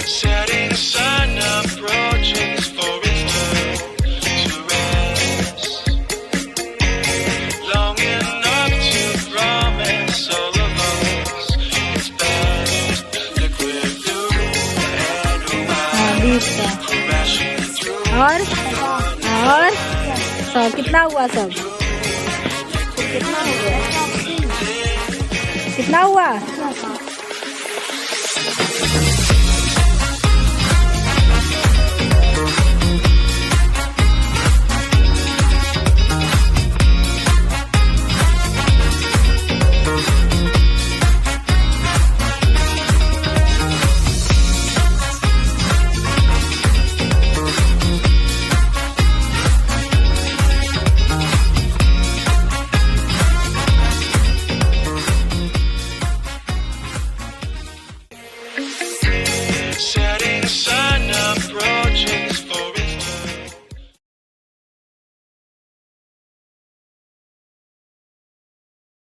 Setting sun approaches for its turn to rest. Long enough to promise all of us its best. Liquid blue and white crashing through. और 100 कितना हुआ सब? कितना हुआ? Setting